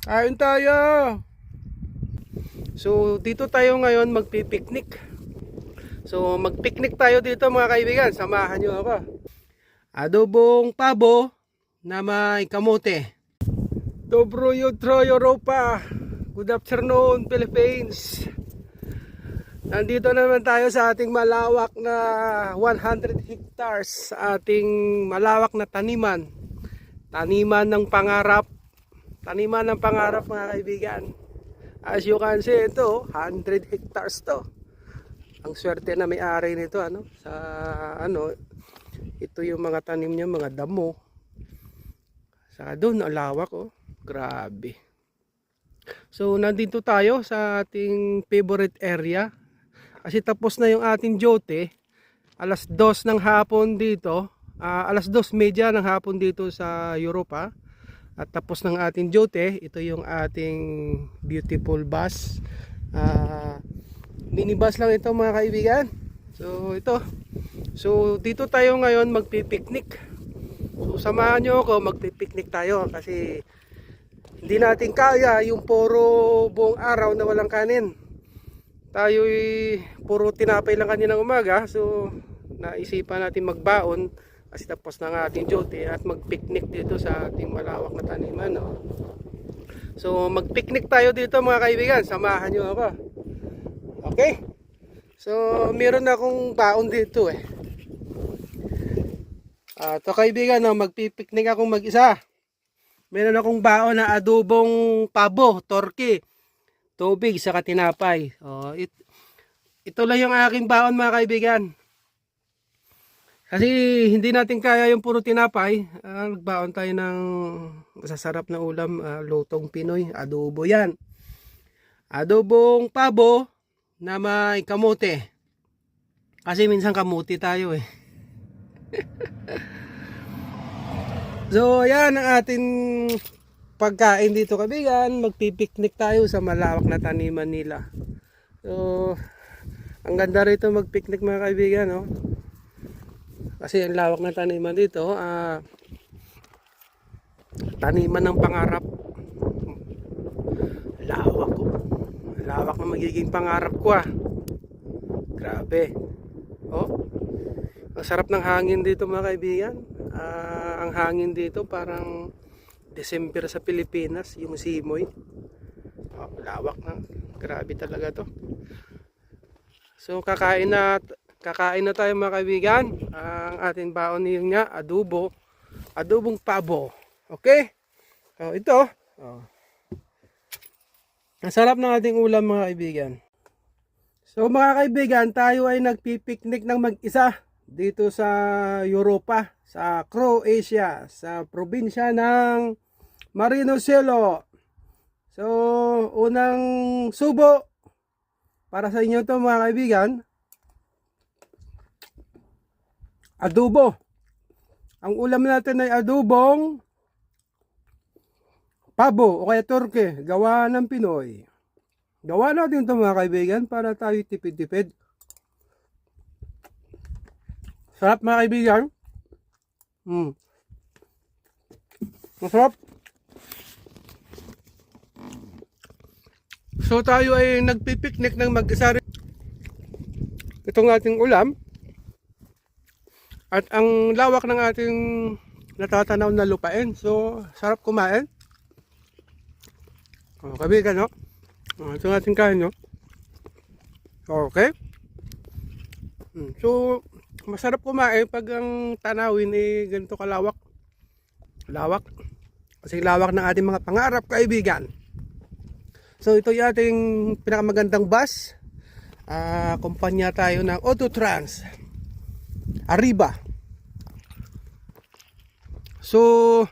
Kain tayo. So dito tayo ngayon magpipiknik. So magpiknik tayo dito mga kaibigan. Samahan nyo ako. Adobong pabo na may kamote. Dobro jutro Europa. Good afternoon Philippines. Nandito naman tayo sa ating malawak na 100 hectares. Sa ating malawak na taniman. Taniman ng pangarap. Taniman ng pangarap mga kaibigan. As you can see, ito 100 hectares to. Ang swerte na may-ari nito sa ito yung mga tanim niya, mga damo. Saka doon ang lawak grabe. So nandito tayo sa ating favorite area. Kasi tapos na yung ating jote. Alas 2 ng hapon dito. Alas 2:30 ng hapon dito sa Europa. At tapos ng ating jote, ito yung ating beautiful bus. Minibus lang ito mga kaibigan. So ito. So dito tayo ngayon magpipiknik. So samahan nyo ako, magpipiknik tayo kasi hindi natin kaya yung puro buong araw na walang kanin. Tayo'y puro tinapay lang kaninang umaga. So naisipan natin magbaon kasi tapos na ng ating duty at magpiknik dito sa ating malawak na taniman. So magpiknik tayo dito mga kaibigan. Samahan nyo ako. Okay? So meron akong baon dito to kaibigan, magpipiknik akong mag-isa. Meron akong baon na adobong pabo, turkey, tubig sa tinapay. Ito lang yung aking baon mga kaibigan. Kasi hindi natin kaya yung puro tinapay. Nagbaon tayo ng masasarap na ulam, lutong Pinoy, adobo yan. Adobong pabo na may kamote. Kasi minsan kamote tayo So yan ang ating pagkain dito kaibigan. Magpipiknik tayo sa malawak na taniman nila. So ang ganda rito magpiknik mga kaibigan kasi ang lawak na taniman dito, taniman ng pangarap. Lawak lawak na magiging pangarap ko Grabe. Ang sarap ng hangin dito mga kaibigan. Ang hangin dito parang December sa Pilipinas, yung simoy. Lawak na. Grabe talaga to. So kakain na tayo mga kaibigan. Ang ating baon niya adobong pabo. Okay? Ito. Ang sarap ng ating ulam mga kaibigan. So mga kaibigan, tayo ay nagpipiknik ng mag-isa dito sa Europa, sa Croatia, sa probinsya ng Marinosello. So unang subo para sa inyo to mga kaibigan. Adobo. Ang ulam natin ay adobong pabo o kaya turkey, gawa ng Pinoy. Gawa natin ito mga kaibigan para tayo tipid-tipid. Sarap mga kaibigan. Masarap. So tayo ay nagpipiknik ng mag-isa. Itong ating ulam. At ang lawak ng ating natatanaw na lupain. So sarap kumain. Kaibigan ito ang ating kain Okay. So masarap kumain pag ang tanawin ganito kalawak. Lawak. Kasi lawak ng ating mga pangarap kaibigan. So ito yung ating pinakamagandang bus. Kumpanya tayo ng Autotrans Arriba. So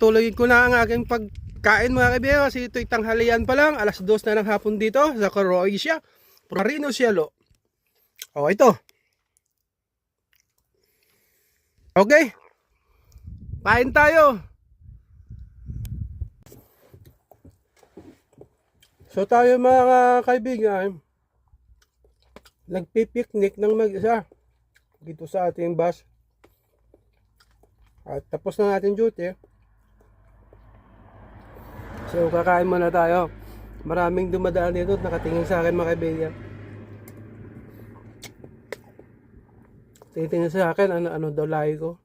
tuloy ko na ang aking pagkain mga kaibigan kasi ito'y tanghalian pa lang. Alas 2 na ng hapon dito sa Croatia, Marinosello. Ito. Okay. Kain tayo. So tayo mga kaibigan, nagpipiknik ng mag-isa dito sa ating bus. At tapos na natin duty. So kakain muna tayo. Maraming dumadaan dito at nakatingin sa akin mga kaibigan. Titingin sa akin ano daw lahi ko.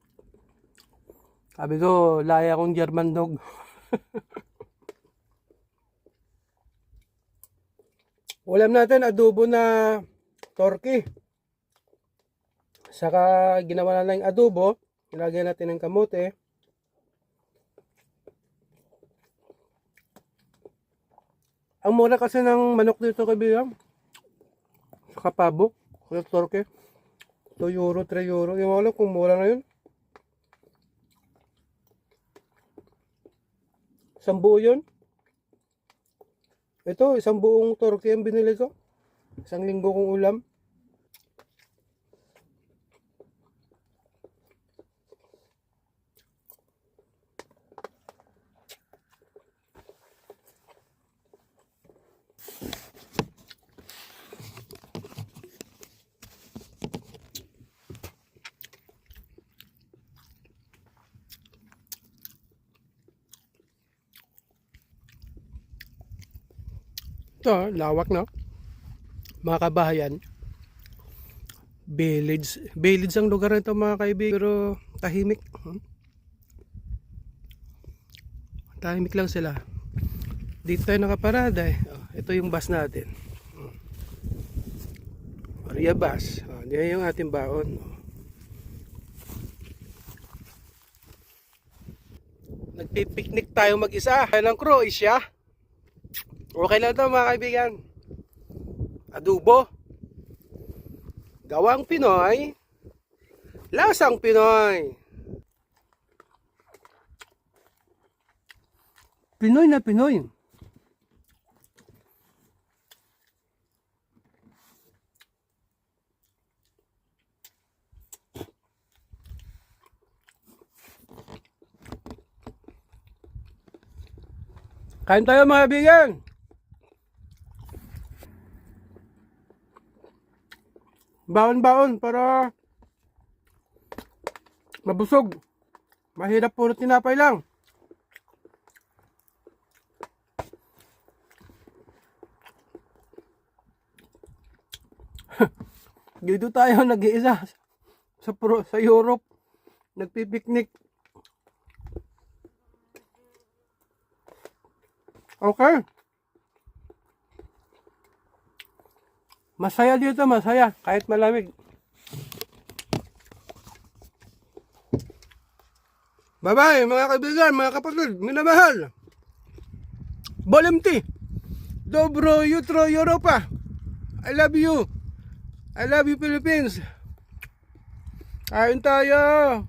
Sabi ko lahi akong German dog. Ulam natin adobo na turkey. Saka ginawa na lang yung adobo. Nilagyan natin ng kamote. Ang mura kasi ng manok dito kaibigan. Saka pabo. Kaya turkey. 2 euro, 3 euro. Yung alam kung mura na yun. Isang buo yun. Ito, isang buong turkey ang binili ko. Isang linggo kong ulam. Ito, lawak na. Mga kabahayan. Village. Village ang lugar nito mga kaibigan. Pero tahimik. Tahimik lang sila. Dito tayo nakaparada eh. Ito yung bus natin. Maria bus. Diyan yung ating baon. Nagpipiknik tayo mag-isa. Ayan ang Croatia. Okay lang ito mga kaibigan. Adobo. Gawang Pinoy. Lasang Pinoy. Pinoy na Pinoy. Kain tayo mga kaibigan. Baon-baon para mabusog. Mahirap puro tinapay lang. Dito tayo nag-iisa sa Europe. Nagpipiknik. Okay. Masaya dito, masaya. Kahit malamig. Bye-bye mga kaibigan, mga kapatid, minamahal. Bolemti. Dobro Jutro Europa. I love you. I love you Philippines. Kain tayo.